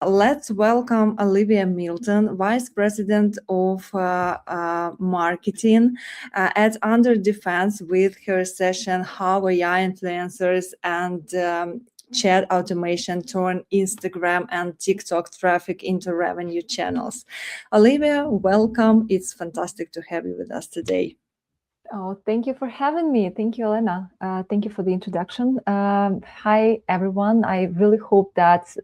let's welcome Olivia Milton, Vice President of Marketing at UnderDefense, with her session How AI Influencers and Chat Automation Turn Instagram and TikTok Traffic into Revenue Channels. Olivia, welcome. It's fantastic to have you with us today. Oh, thank you for having me. Thank you, Elena. Thank you for the introduction. Hi, everyone. I really hope that,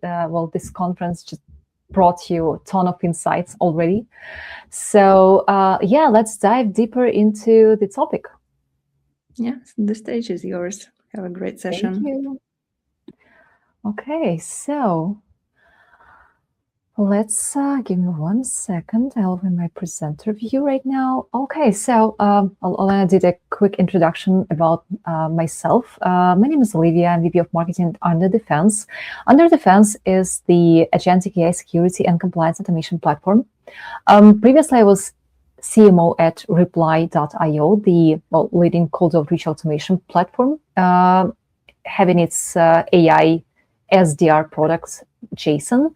this conference just brought you a ton of insights already. So, let's dive deeper into the topic. Yes, the stage is yours. Have a great session. Thank you. Okay, so let's give me 1 second. I'll open my presenter view right now. Okay, so Elena did a quick introduction about myself. My name is Olivia. I'm VP of Marketing at UnderDefense. UnderDefense is the agentic AI security and compliance automation platform. Previously, I was CMO at Reply.io, the leading cold outreach automation platform, having its AI SDR products, JSON,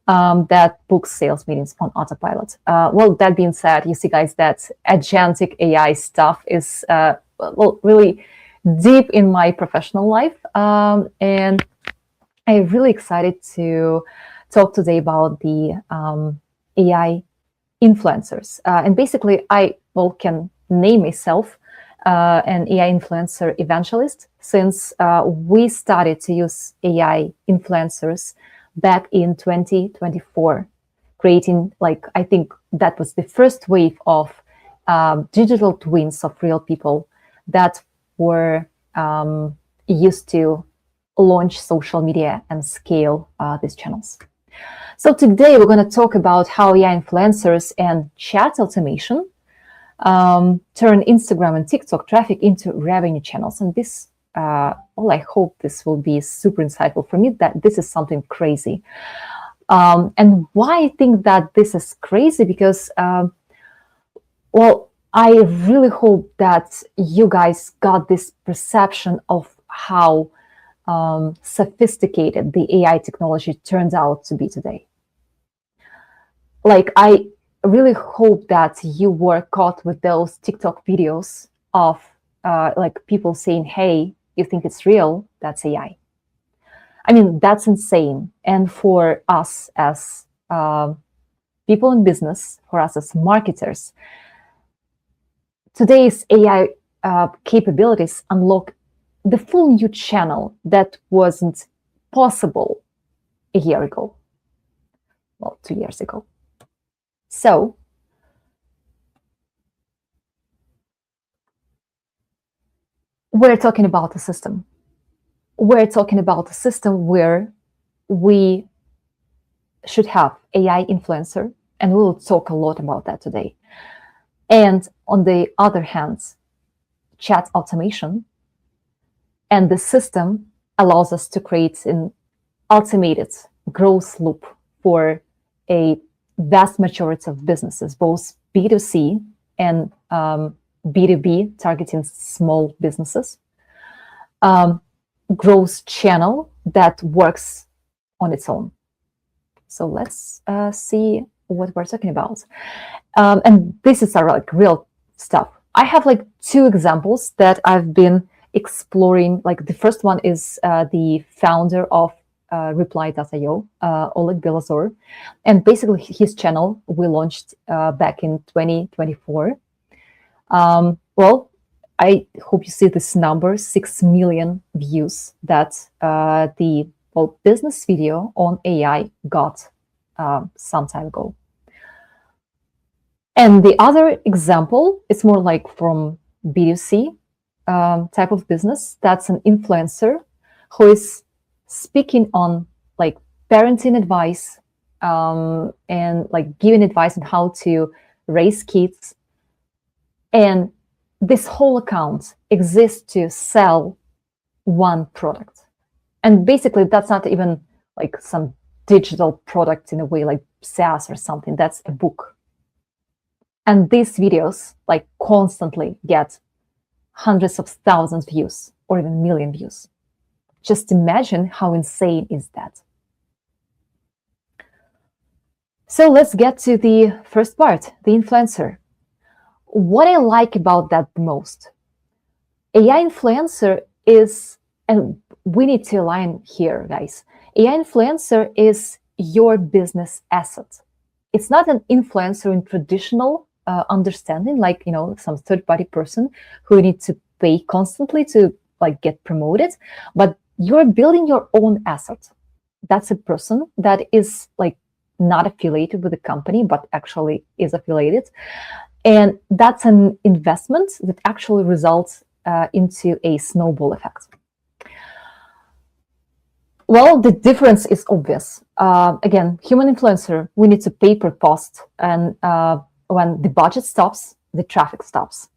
that books sales meetings on autopilot. That being said, you see, guys, that agentic AI stuff is really deep in my professional life, and I'm really excited to talk today about the AI influencers. And basically, I can name myself an AI influencer evangelist, since we started to use AI influencers back in 2024, creating, I think that was the first wave of digital twins of real people that were used to launch social media and scale these channels. So today we're going to talk about how AI influencers and chat automation turn Instagram and TikTok traffic into revenue channels. And this, I hope this will be super insightful for me, that this is something crazy. And why I think that this is crazy, because, I really hope that you guys got this perception of how sophisticated the AI technology turns out to be today. I really hope that you were caught with those TikTok videos of people saying, hey, you think it's real? That's AI. I mean, that's insane. And for us as people in business, for us as marketers, today's AI capabilities unlock the full new channel that wasn't possible a year ago. 2 years ago. So, we're talking about a system. We're talking about a system where we should have AI influencer, and we will talk a lot about that today. And on the other hand, chat automation, and the system allows us to create an automated growth loop for a vast majority of businesses, both B2C and B2B, targeting small businesses. Growth channel that works on its own. So let's see what we're talking about. And this is our real stuff. I have 2 examples that I've been exploring. The first one is the founder of Reply.io, Oleg Belazor, and basically his channel we launched back in 2024. I hope you see this number, 6 million views that the business video on AI got some time ago. And the other example is more from B2C type of business. That's an influencer who is speaking on parenting advice and giving advice on how to raise kids. And this whole account exists to sell one product. And basically that's not even some digital product in a way like SaaS or something. That's a book. And these videos constantly get hundreds of thousands views or even million views. Just imagine how insane is that. So let's get to the first part, the influencer. What I like about that the most, AI influencer is, and we need to align here, guys. AI influencer is your business asset. It's not an influencer in traditional understanding, like some third-party person who you need to pay constantly to like get promoted, but you're building your own asset. That's a person that is like not affiliated with the company, but actually is affiliated. And that's an investment that actually results into a snowball effect. Well, the difference is obvious. Again, human influencer, we need to pay per post. And when the budget stops, the traffic stops.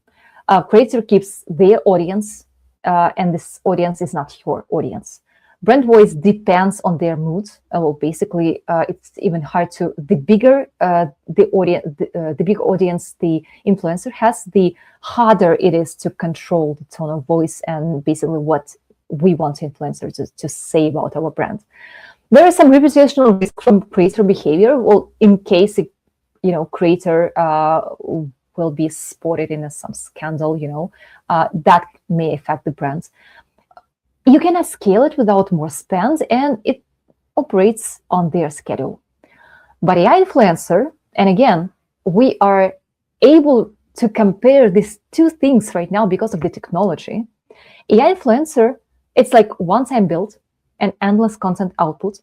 Creator keeps their audience, and this audience is not your audience. Brand voice depends on their mood. Well, basically, it's even hard to. The bigger the audience, the big audience the influencer has, the harder it is to control the tone of voice and basically what we want influencers to say about our brand. There is some reputational risk from creator behavior. Well, in case creator will be spotted in some scandal, that may affect the brand. You cannot scale it without more spend, and it operates on their schedule. But AI influencer, and again, we are able to compare these two things right now because of the technology. AI influencer, it's like one-time build and endless content output.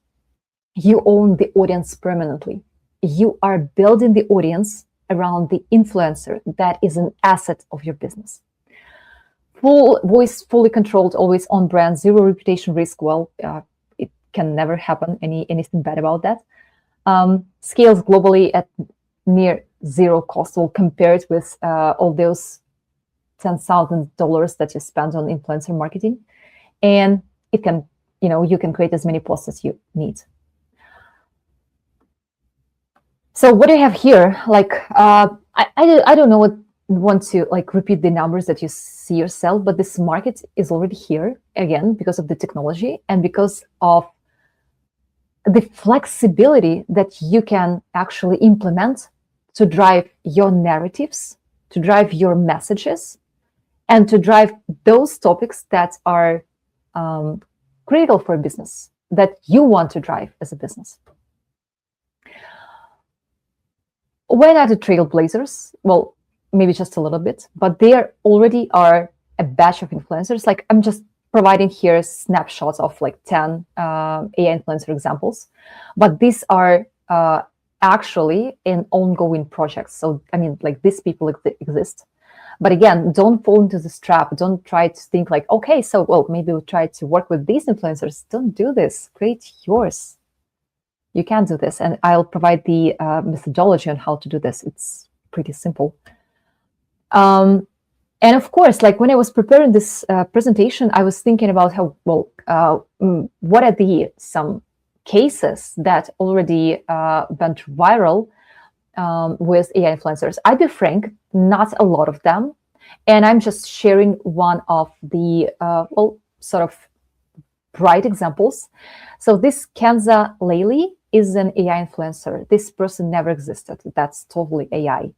You own the audience permanently. You are building the audience around the influencer. That is an asset of your business. Full voice, fully controlled, always on brand, zero reputation risk. Well, it can never happen, anything bad about that. Scales globally at near zero cost. We'll compare it with all those $10,000 that you spend on influencer marketing. And it can, you can create as many posts as you need. So what do you have here? Like, I don't know what want to like repeat the numbers that you see yourself, but this market is already here again because of the technology and because of the flexibility that you can actually implement to drive your narratives, to drive your messages, and to drive those topics that are critical for a business that you want to drive as a business. When are the trailblazers? Well, maybe just a little bit, but there already are a batch of influencers. Like I'm just providing here snapshots of like 10 AI influencer examples, but these are actually in ongoing projects. So, I mean, like these people exist. But again, don't fall into this trap. Don't try to think like, okay, so, well, maybe we'll try to work with these influencers. Don't do this. Create yours. You can do this. And I'll provide the methodology on how to do this. It's pretty simple. And of course, like when I was preparing this presentation, I was thinking about how, well, what are some cases that already went viral with AI influencers. I'll be frank, not a lot of them. And I'm just sharing one of the, well, sort of bright examples. So this Kenza Laley is an AI influencer. This person never existed. That's totally AI.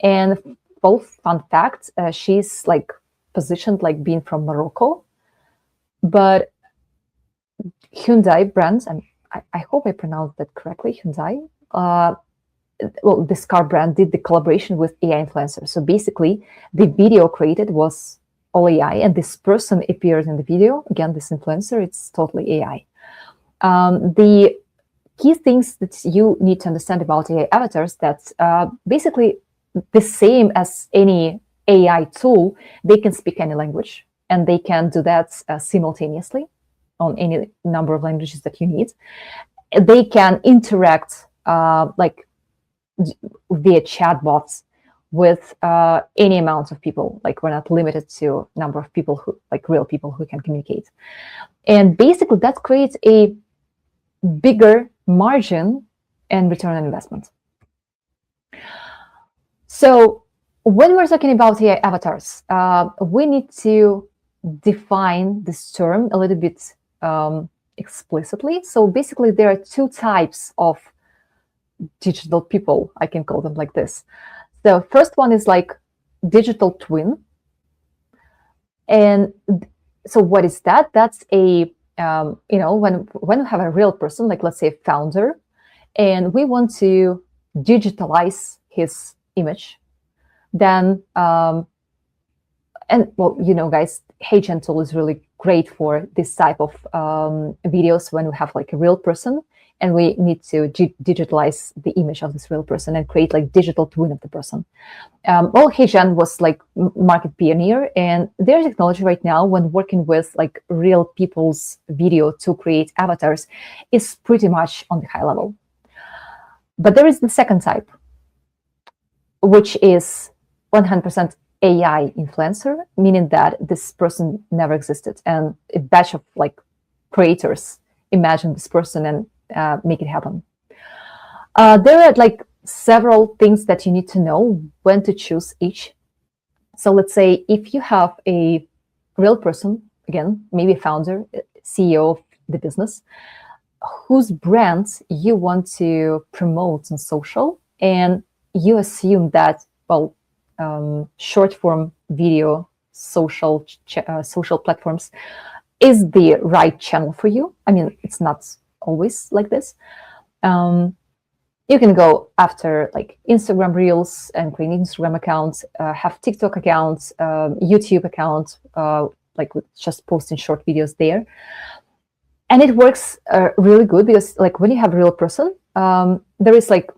And both fun fact, she's like positioned like being from Morocco, but Hyundai brand, and I hope I pronounced that correctly, Hyundai, well, this car brand did the collaboration with AI influencers. So basically, the video created was all AI, and this person appeared in the video. Again, this influencer, it's totally AI. The key things that you need to understand about AI avatars, that's basically the same as any AI tool. They can speak any language, and they can do that simultaneously on any number of languages that you need. They can interact like via chatbots with any amount of people. Like we're not limited to number of people who, like real people who can communicate. And basically that creates a bigger margin and return on investment. So when we're talking about AI avatars, we need to define this term a little bit explicitly. So basically there are two types of digital people, I can call them like this. The first one is like digital twin. And so what is that? That's a, when we have a real person, like let's say a founder, and we want to digitalize his image, then, and well, guys, HeyGen tool is really great for this type of videos when we have like a real person and we need to digitalize the image of this real person and create like digital twin of the person. Well, HeyGen was like market pioneer, and their technology right now, when working with like real people's video to create avatars, is pretty much on the high level. But there is the second type, which is 100% AI influencer, meaning that this person never existed, and a batch of like creators imagine this person and make it happen. There are like several things that you need to know when to choose each. So let's say if you have a real person, again, maybe a founder, CEO of the business, whose brands you want to promote on social, and you assume that, well, short form video, social platforms is the right channel for you. I mean, it's not always like this. You can go after like Instagram Reels and create Instagram accounts, have TikTok accounts, YouTube accounts, like with just posting short videos there. And it works really good because like when you have a real person, there is like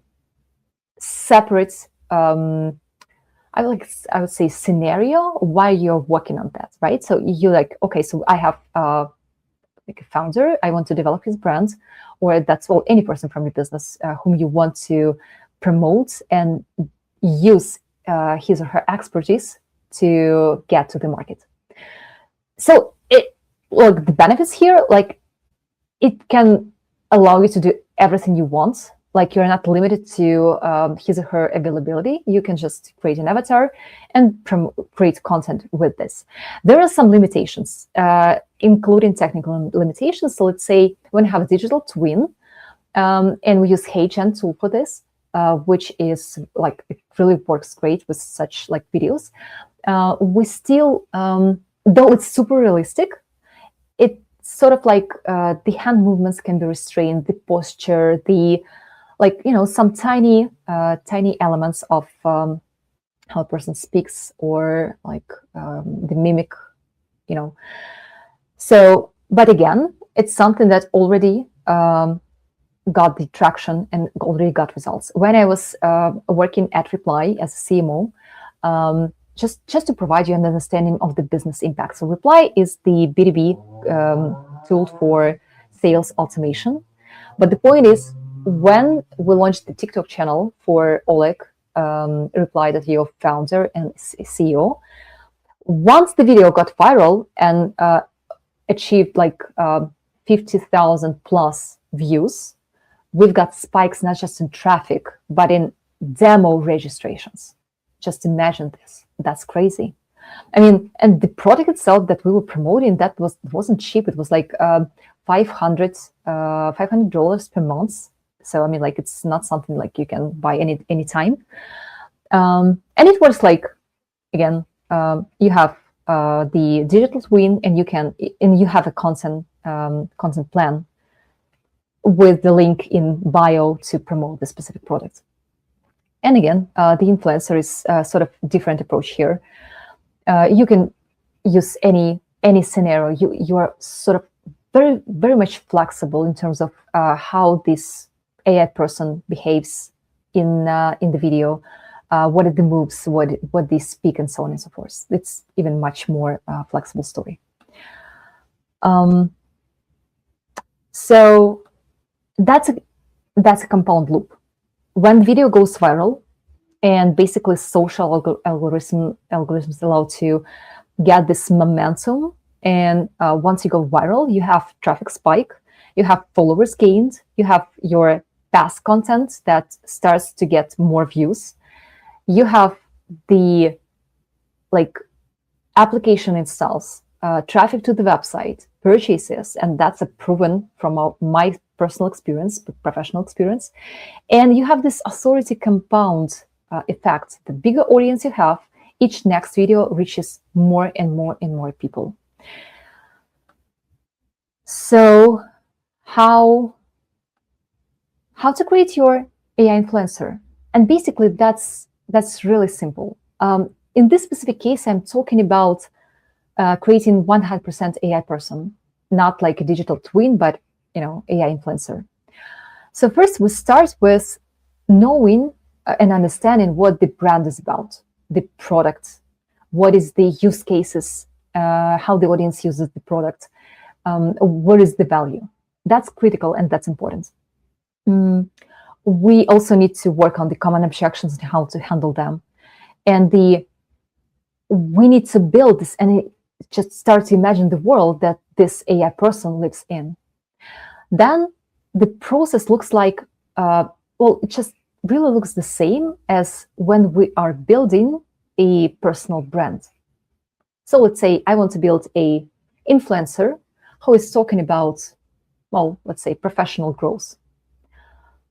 separate, I would say scenario while you're working on that, right? So you're like, okay, so I have like a founder, I want to develop his brand, or that's all, any person from your business whom you want to promote and use his or her expertise to get to the market. So look, the benefits here, like it can allow you to do everything you want. Like you're not limited to his or her availability. You can just create an avatar and create content with this. There are some limitations, including technical limitations. So let's say when you have a digital twin, and we use HeyGen tool for this, which is like, it really works great with such like videos. We still, though it's super realistic, it's sort of like the hand movements can be restrained, the posture, the like, some tiny elements of how a person speaks, or like the mimic, So, but again, it's something that already got the traction and already got results. When I was working at Reply as a CMO, just to provide you an understanding of the business impact. So Reply is the B2B tool for sales automation. But the point is, when we launched the TikTok channel for Oleg, Reply.io founder and CEO, once the video got viral and achieved like 50,000 plus views, we've got spikes not just in traffic, but in demo registrations. Just imagine this. That's crazy. I mean, and the product itself that we were promoting, that wasn't cheap. It was like $500 per month. So I mean, like, it's not something like you can buy any time. And it works like, again, you have the digital twin, and you have a content plan with the link in bio to promote the specific product. And again, the influencer is sort of different approach here. You can use any scenario. You are sort of very, very much flexible in terms of how this AI person behaves in the video, what are the moves, what they speak, and so on and so forth. It's even much more flexible story. So that's a compound loop. When video goes viral, and basically social algorithms allow to get this momentum, and once you go viral, you have traffic spike, you have followers gained, you have your past content that starts to get more views, you have the like application installs, traffic to the website, purchases, and that's a proven from my personal experience, professional experience. And you have this authority compound effect. The bigger audience you have, each next video reaches more and more and more people. So how to create your AI influencer? And basically that's really simple. In this specific case, I'm talking about creating 100% AI person, not like a digital twin, but AI influencer. So first we start with knowing and understanding what the brand is about, the product, what is the use cases, how the audience uses the product, what is the value. That's critical and that's important. We also need to work on the common objections and how to handle them. And we need to build this and just start to imagine the world that this AI person lives in. Then the process looks like, it just really looks the same as when we are building a personal brand. So let's say I want to build a influencer who is talking about, let's say professional growth.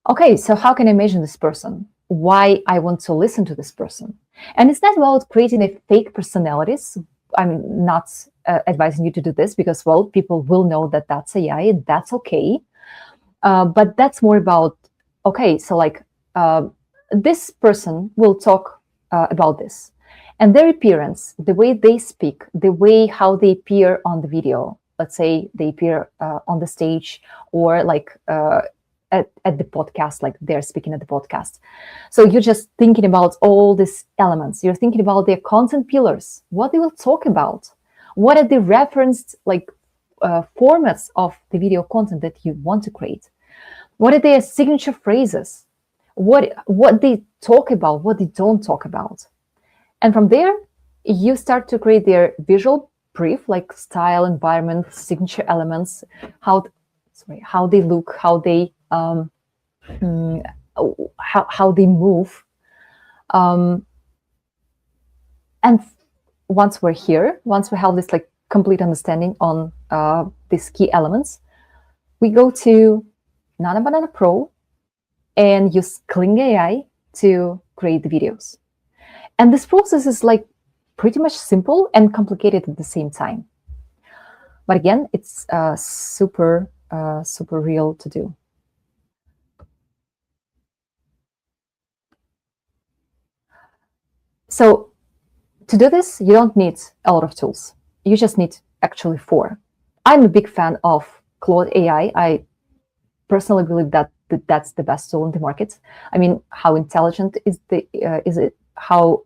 Okay, so how can I imagine this person? Why I want to listen to this person? And it's not about creating a fake personalities. I'm not advising you to do this because, people will know that that's AI and that's okay. But that's more about, okay, so like this person will talk about this. And their appearance, the way they speak, the way how they appear on the video, let's say they appear on the stage or like at the podcast, like they're speaking at the podcast. So you're just thinking about all these elements. You're thinking about their content pillars, what they will talk about, what are the referenced like formats of the video content that you want to create, what are their signature phrases, what they talk about, what they don't talk about. And from there, you start to create their visual brief, like style, environment, signature elements, how they look, how they how they move. And once we're here, once we have this like complete understanding on these key elements, we go to Nana Banana Pro and use Kling AI to create the videos. And this process is like pretty much simple and complicated at the same time. But again, it's super real to do. So to do this, you don't need a lot of tools. You just need actually 4. I'm a big fan of Claude AI. I personally believe that that's the best tool in the market. I mean, how intelligent is it? How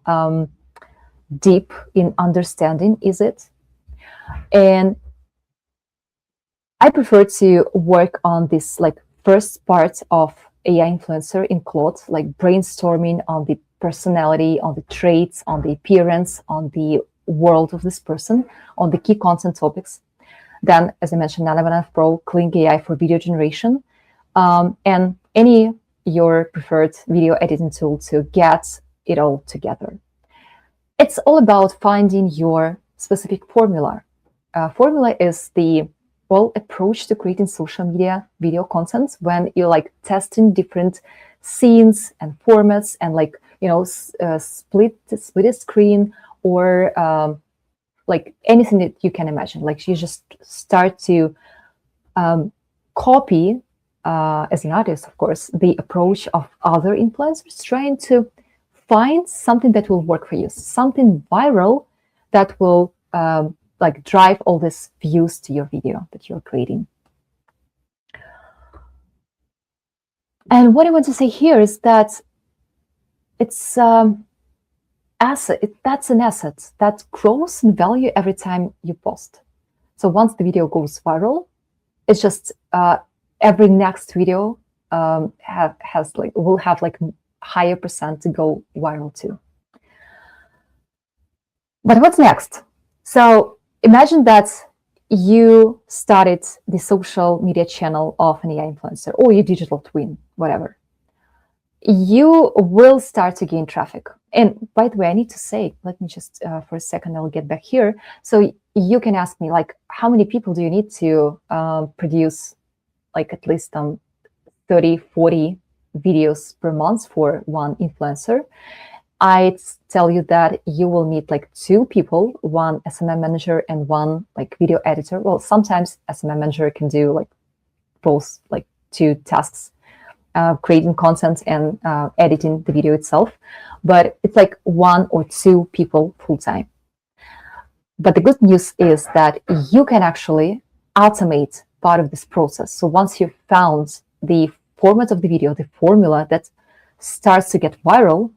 deep in understanding is it? And I prefer to work on this like first part of AI influencer in Claude, like brainstorming on the personality, on the traits, on the appearance, on the world of this person, on the key content topics. Then, as I mentioned, Nana Banana Pro, Kling AI for video generation, and any your preferred video editing tool to get it all together. It's all about finding your specific formula. Formula is the approach to creating social media video content when you're like testing different scenes and formats and like split a screen or like anything that you can imagine. Like you just start to copy as an artist, of course, the approach of other influencers, trying to find something that will work for you, something viral that will like drive all these views to your video that you're creating. And what I want to say here is that it's that's an asset that grows in value every time you post. So once the video goes viral, it's just every next video will have like higher percent to go viral too. But what's next? So imagine that you started the social media channel of an AI influencer or your digital twin, whatever. You will start to gain traffic. And by the way, I need to say, let me just for a second, I'll get back here. So you can ask me, like, how many people do you need to produce like at least 30, 40 videos per month for one influencer? I'd tell you that you will need like 2 people, one SMM manager and one like video editor. Well, sometimes SMM manager can do like both, like 2 tasks, creating content and editing the video itself. But it's like 1 or 2 people full time. But the good news is that you can actually automate part of this process. So once you've found the format of the video, the formula that starts to get viral,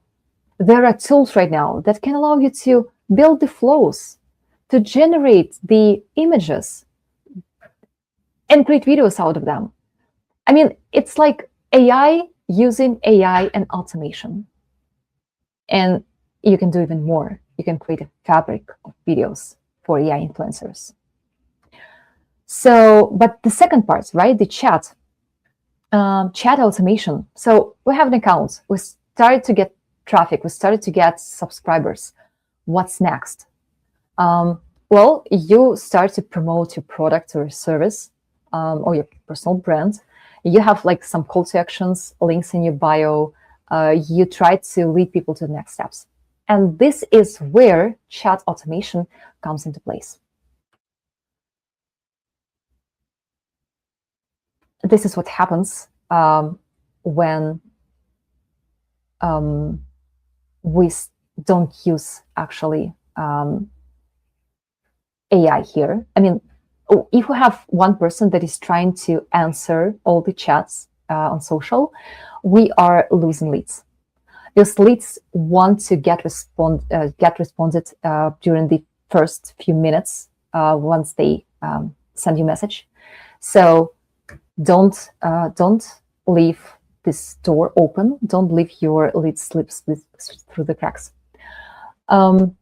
there are tools right now that can allow you to build the flows, to generate the images and create videos out of them. I mean, it's like AI using AI and automation. And you can do even more. You can create a fabric of videos for AI influencers. So, but the second part, right, the chat automation. So we have an account. We started to get traffic. We started to get subscribers. What's next? Well, you start to promote your product or service or your personal brand. You have like some call to actions, links in your bio. You try to lead people to the next steps. And this is where chat automation comes into place. This is what happens when we don't use actually AI here. I mean, if we have one person that is trying to answer all the chats on social, we are losing leads. Because leads want to get responded during the first few minutes once they send you a message. So don't leave this door open. Don't leave your lead slips through the cracks. And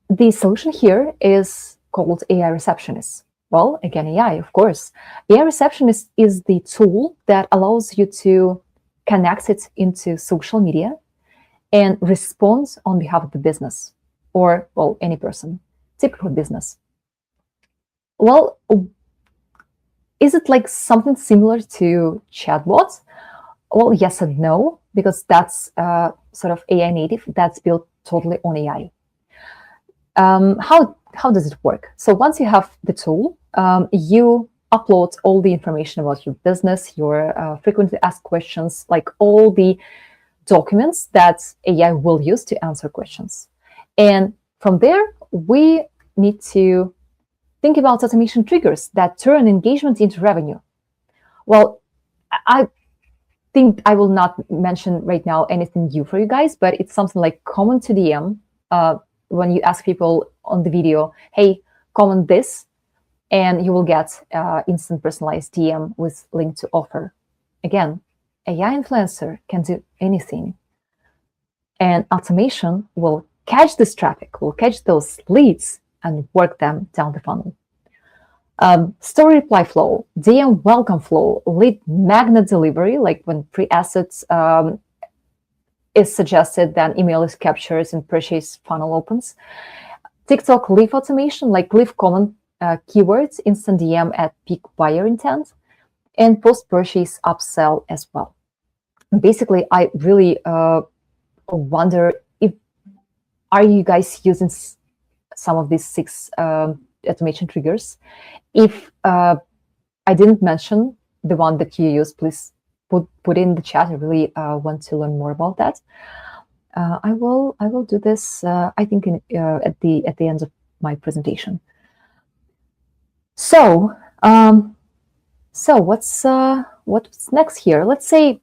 the solution here is called AI Receptionist. Well, again, AI, of course. AI Receptionist is the tool that allows you to connect it into social media and respond on behalf of the business or, well, any person, typical business. Well, is it like something similar to chatbots? Well, yes and no, because that's sort of AI native. That's built totally on AI. How does it work? So once you have the tool, you upload all the information about your business, your frequently asked questions, like all the documents that AI will use to answer questions. And from there, we need to think about automation triggers that turn engagement into revenue. Well, I think I will not mention right now anything new for you guys, but it's something like comment to DM. When you ask people on the video, hey, comment this, and you will get instant personalized DM with link to offer. Again, AI influencer can do anything. And automation will catch this traffic, will catch those leads and work them down the funnel. Story reply flow, DM welcome flow, lead magnet delivery, like when pre-assets is suggested, then email is captured and purchase funnel opens. TikTok leaf automation, like leave comment keywords, instant DM at peak buyer intent, and post-purchase upsell as well. Basically, I really wonder if are you guys using some of these 6 automation triggers. If I didn't mention the one that you use, please put in the chat. I really want to learn more about that. I will do this. I think at the end of my presentation. So what's next here? Let's say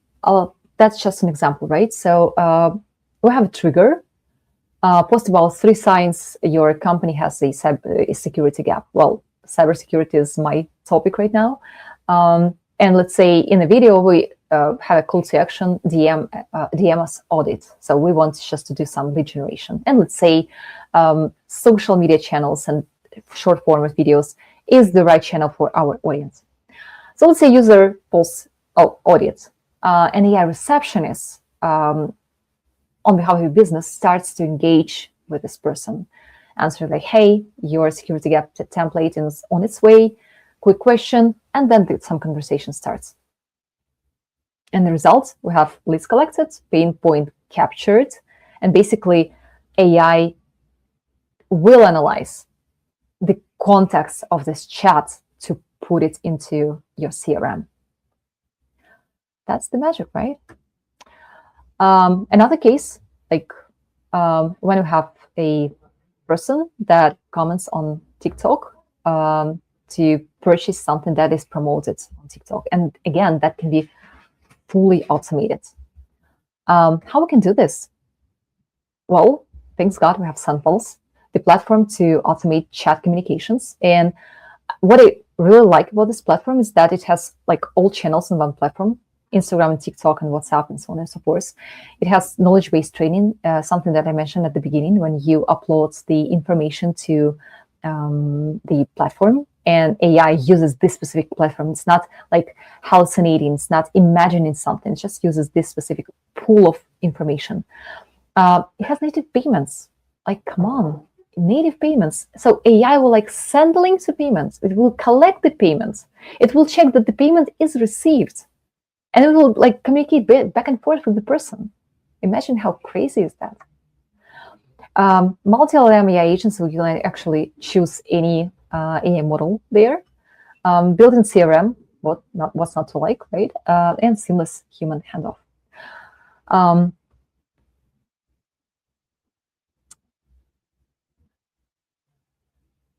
that's just an example, right? So we have a trigger. Post about 3 signs your company has a security gap. Well, cybersecurity is my topic right now. And let's say in the video, we have a call to action, DM us audit. So we want just to do some lead generation. And let's say social media channels and short format videos is the right channel for our audience. So let's say user posts audit. An AI receptionist on behalf of your business starts to engage with this person. answer like, hey, your security gap template is on its way, quick question, and then some conversation starts. And the result, we have leads collected, pain point captured, and basically AI will analyze the context of this chat to put it into your CRM. That's the magic, right? Another case, like when you have a person that comments on TikTok to purchase something that is promoted on TikTok. And again, that can be fully automated. How we can do this? Well, thanks God, we have SendPulse, the platform to automate chat communications. And what I really like about this platform is that it has like all channels in one platform, Instagram and TikTok and WhatsApp and so on and so forth. It has knowledge-based training, something that I mentioned at the beginning, when you upload the information to the platform and AI uses this specific platform. It's not like hallucinating, it's not imagining something, it just uses this specific pool of information. It has native payments. Like, come on, native payments. So AI will like send links to payments. It will collect the payments. It will check that the payment is received. And it will like communicate back and forth with the person. Imagine how crazy is that? Multi-LLM AI agents, so you can actually choose any AI model there. Built-in CRM, what's not to like, right? And seamless human handoff.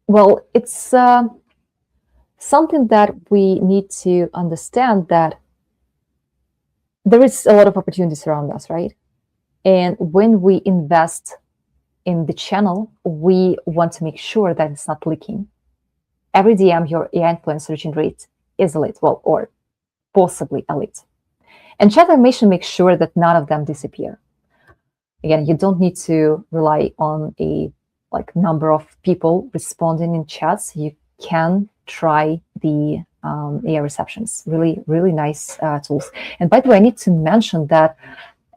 Well, it's something that we need to understand, that there is a lot of opportunities around us, right? And when we invest in the channel, we want to make sure that it's not leaking. Every DM your AI influencer generates is a lead, well, or possibly a lead. And chat automation makes sure that none of them disappear. Again, you don't need to rely on a like number of people responding in chats. You can try the AI receptions. Really, really nice tools. And by the way, I need to mention that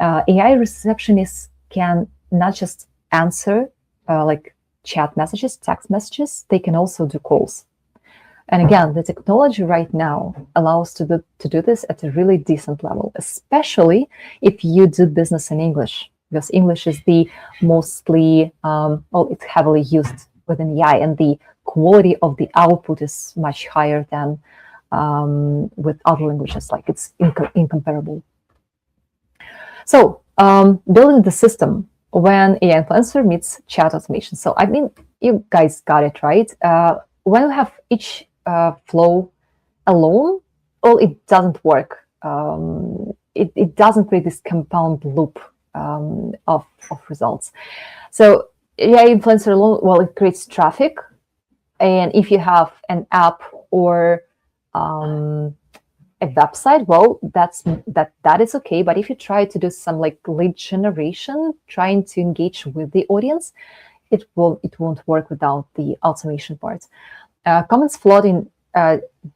AI receptionists can not just answer like chat messages, text messages, they can also do calls. And again, the technology right now allows to do this at a really decent level, especially if you do business in English, because English is the mostly, well, it's heavily used within AI, and the quality of the output is much higher than with other languages, like it's incomparable. So building the system when AI influencer meets chat automation. So I mean, you guys got it, right? When you have each flow alone, well, it doesn't work. It doesn't create this compound loop of results. So AI influencer alone, well, it creates traffic. And if you have an app or a website, well, that is okay. But if you try to do some like lead generation, trying to engage with the audience, it won't work without the automation part. Comments flooding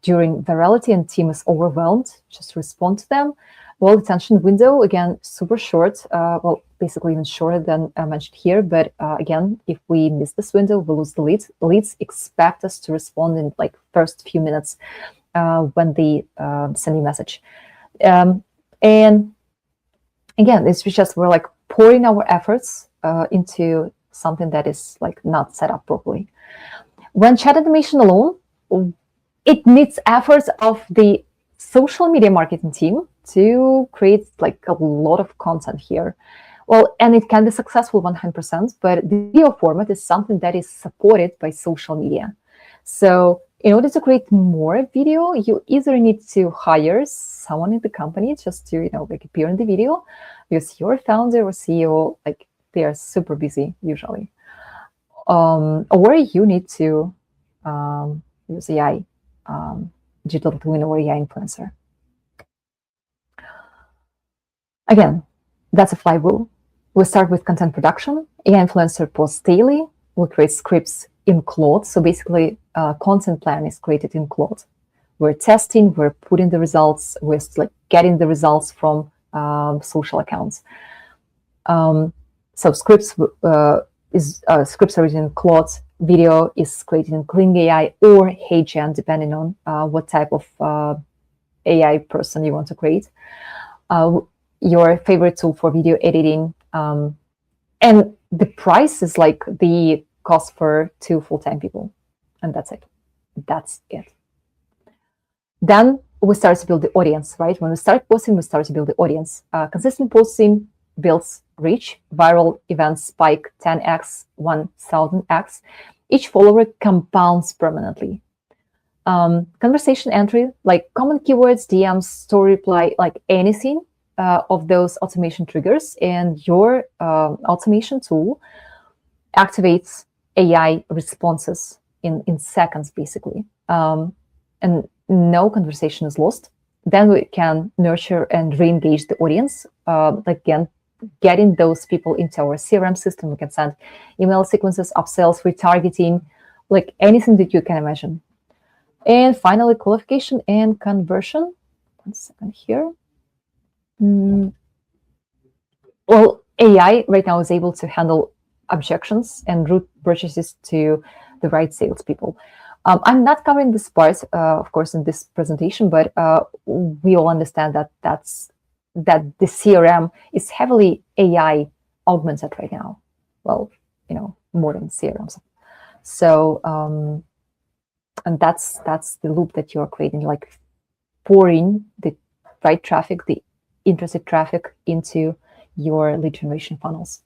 during virality and team is overwhelmed, just respond to them. Well, attention window, again, super short. Well, basically even shorter than I mentioned here. But again, if we miss this window, we lose the leads. Leads expect us to respond in like first few minutes when they send a message. And again, it's just we're like pouring our efforts into something that is like not set up properly. When chat automation alone, it needs efforts of the social media marketing team to create like a lot of content here. Well, and it can be successful 100%, but the video format is something that is supported by social media. So in order to create more video, you either need to hire someone in the company just to, like appear in the video, because your founder or CEO, like they are super busy usually. Or you need to use AI, digital twin or AI influencer. Again, that's a flywheel. We start with content production. AI influencer posts daily. We create scripts in Claude. So basically, content plan is created in Claude. We're testing, we're putting the results, we're like getting the results from social accounts. So scripts scripts are written in Claude, video is created in Kling AI or HeyGen, depending on what type of AI person you want to create. Your favorite tool for video editing, and the price is like the cost for 2 full-time people, and that's it. That's it. Then we start to build the audience, right? When we start posting, we start to build the audience. Consistent posting builds reach. Viral events spike 10x, 1000x. Each follower compounds permanently. Conversation entry, like common keywords, DMs, story reply, like anything of those automation triggers, and your automation tool activates AI responses in seconds, basically. And no conversation is lost. Then we can nurture and re-engage the audience. Again, getting those people into our CRM system. We can send email sequences, upsells, retargeting, like anything that you can imagine. And finally, qualification and conversion. 1 second here. Well, AI right now is able to handle objections and route purchases to the right salespeople. I'm not covering this part, of course, in this presentation, but we all understand that that the CRM is heavily AI augmented right now. Well, modern CRMs. So, and that's the loop that you're creating, like pouring the right traffic, the interested traffic into your lead generation funnels.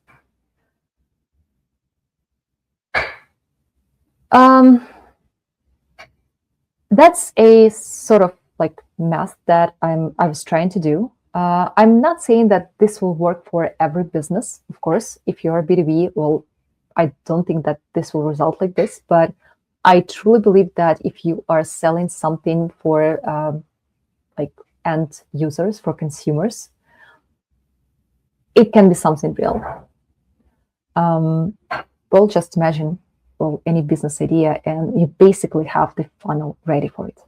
That's a sort of like math that I was trying to do. I'm not saying that this will work for every business, of course. If you're B2B, well, I don't think that this will result like this, but I truly believe that if you are selling something for like end users, for consumers, it can be something real. Well, just imagine, well, any business idea, and you basically have the funnel ready for it.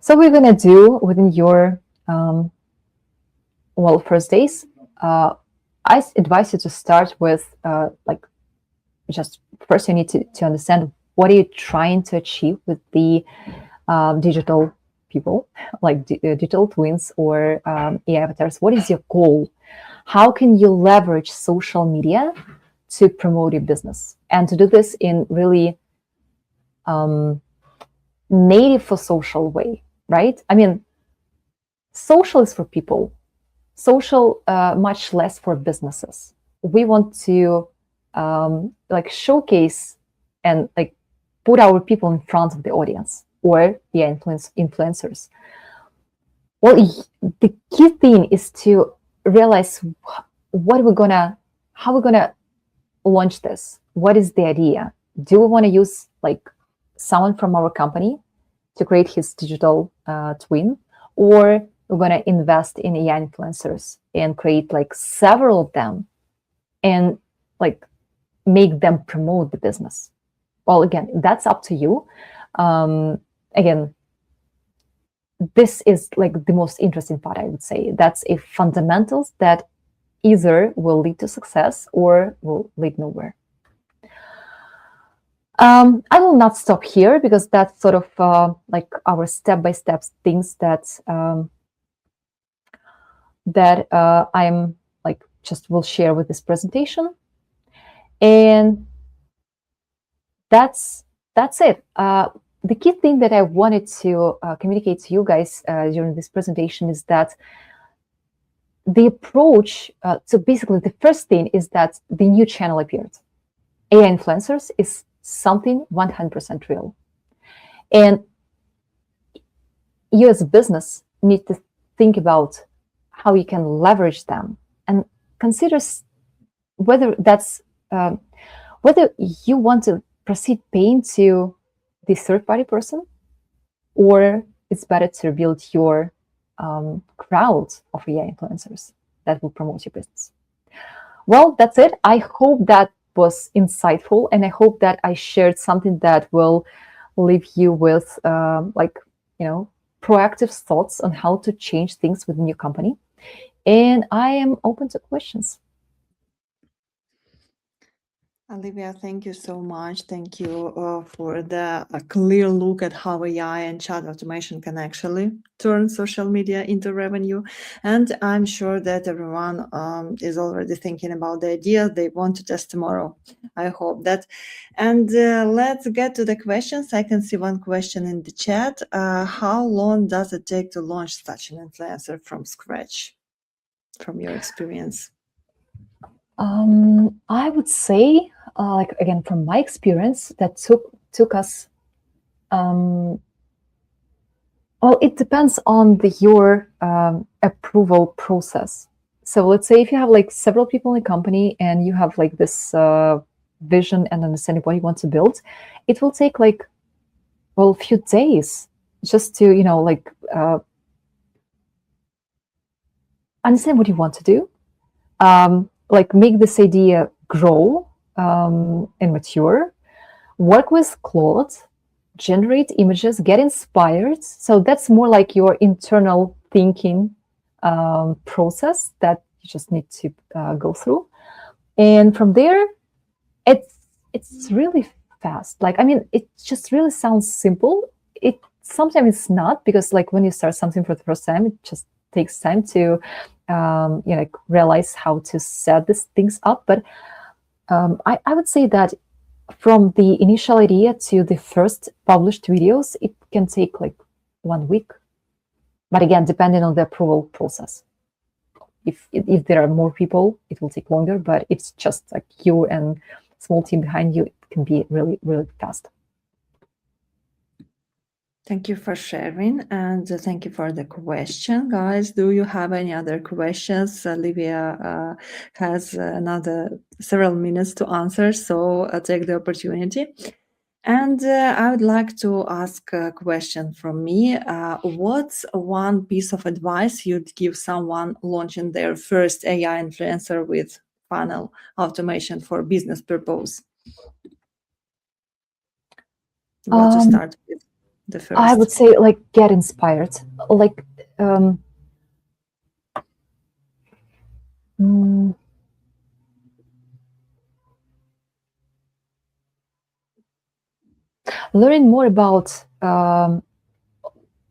So we're gonna do within your first days. I advise you to start with like just first you need to understand what are you trying to achieve with the digital people, like digital twins or AI avatars. What is your goal? How can you leverage social media to promote your business, and to do this in really native for social way, right? I mean, social is for people, social much less for businesses. We want to like showcase and like put our people in front of the audience or the influencers. Well, the key thing is to realize how we're gonna launch this. What is the idea? Do we want to use like someone from our company to create his digital twin, or we're going to invest in AI influencers and create like several of them and like make them promote the business? Well, again, that's up to you. Again, this is like the most interesting part, I would say. That's a fundamentals that either will lead to success or will lead nowhere. I will not stop here because that's sort of like our step-by-step things that I'm like just will share with this presentation, and that's it. The key thing that I wanted to communicate to you guys during this presentation is that the approach, so basically the first thing is that the new channel appeared. AI influencers is something 100% real. And you as a business need to think about how you can leverage them and consider whether that's, whether you want to proceed paying to the third-party person, or it's better to build your crowd of AI influencers that will promote your business. Well, that's it. I hope that was insightful, and I hope that I shared something that will leave you with proactive thoughts on how to change things within your company. And I am open to questions. Olivia, thank you so much. Thank you for the clear look at how AI and chat automation can actually turn social media into revenue. And I'm sure that everyone is already thinking about the idea they want to test tomorrow. I hope that. And let's get to the questions. I can see one question in the chat. How long does it take to launch such an influencer from scratch, from your experience? I would say, like again, from my experience, that took us. Well, it depends on your approval process. So let's say if you have like several people in a company and you have like this vision and understanding what you want to build, it will take like, well, a few days just to, like understand what you want to do, like make this idea grow and mature, work with Claude, generate images, get inspired. So that's more like your internal thinking process that you just need to go through. And from there, it's really fast. Like, I mean, it just really sounds simple. It sometimes it's not, because like when you start something for the first time, it just takes time to like realize how to set these things up. But I would say that from the initial idea to the first published videos, it can take like 1 week. But again, depending on the approval process. If there are more people, it will take longer. But it's just like you and small team behind you, it can be really, really fast. Thank you for sharing, and thank you for the question, guys. Do you have any other questions? Olivia has another several minutes to answer, so I'll take the opportunity. And I would like to ask a question from me. What's one piece of advice you'd give someone launching their first AI influencer with funnel automation for business purpose? What to start with? The first. I would say like get inspired. Like learning more about AI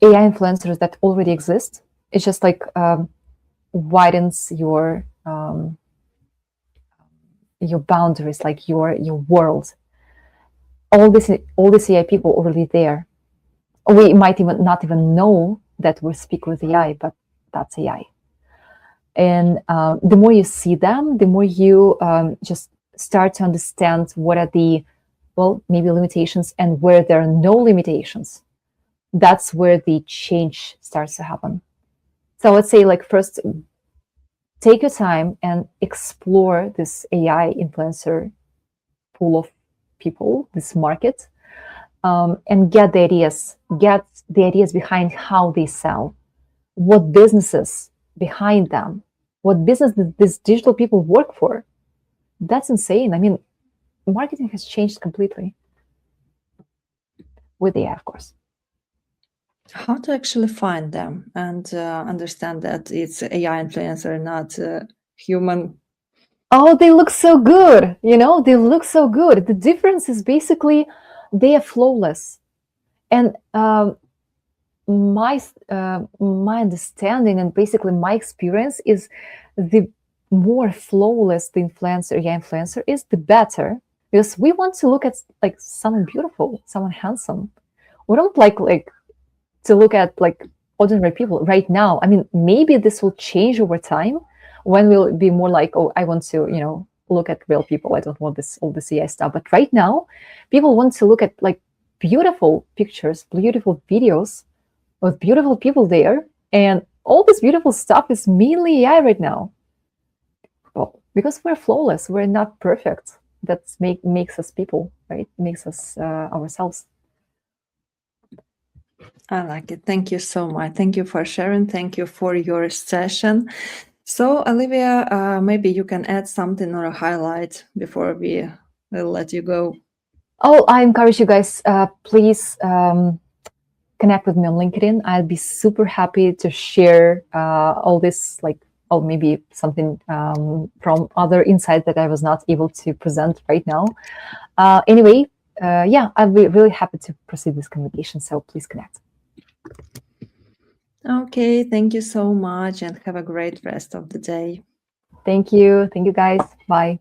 influencers that already exist. It just like widens your boundaries, like your world. All these AI people already there. We might even not even know that we speak with AI, but that's AI. And the more you see them, the more you just start to understand what are the, well, maybe limitations, and where there are no limitations. That's where the change starts to happen. So let's say like first take your time and explore this AI influencer pool of people, this market, and get the ideas behind how they sell, what businesses behind them, what business these digital people work for. That's insane. I mean, marketing has changed completely with AI, of course. How to actually find them and understand that it's AI influencer, not human? Oh, they look so good. They look so good. The difference is basically they are flawless. And my understanding and basically my experience is the more flawless the AI influencer is, the better. Because we want to look at like someone beautiful, someone handsome. We don't like to look at like ordinary people right now. I mean, maybe this will change over time when we'll be more like, oh, I want to, look at real people. I don't want all this AI stuff. But right now, people want to look at like beautiful pictures, beautiful videos with beautiful people there. And all this beautiful stuff is mainly AI right now. Well, because we're flawless, we're not perfect. That makes us people, right? Makes us ourselves. I like it. Thank you so much. Thank you for sharing. Thank you for your session. So, Olivia, maybe you can add something or a highlight before we will let you go. Oh, I encourage you guys, please connect with me on LinkedIn. I'll be super happy to share all this like or maybe something from other insights that I was not able to present right now. Anyway, yeah, I'd be really happy to proceed this communication. So please connect. Okay, thank you so much and have a great rest of the day. Thank you. Thank you, guys. Bye.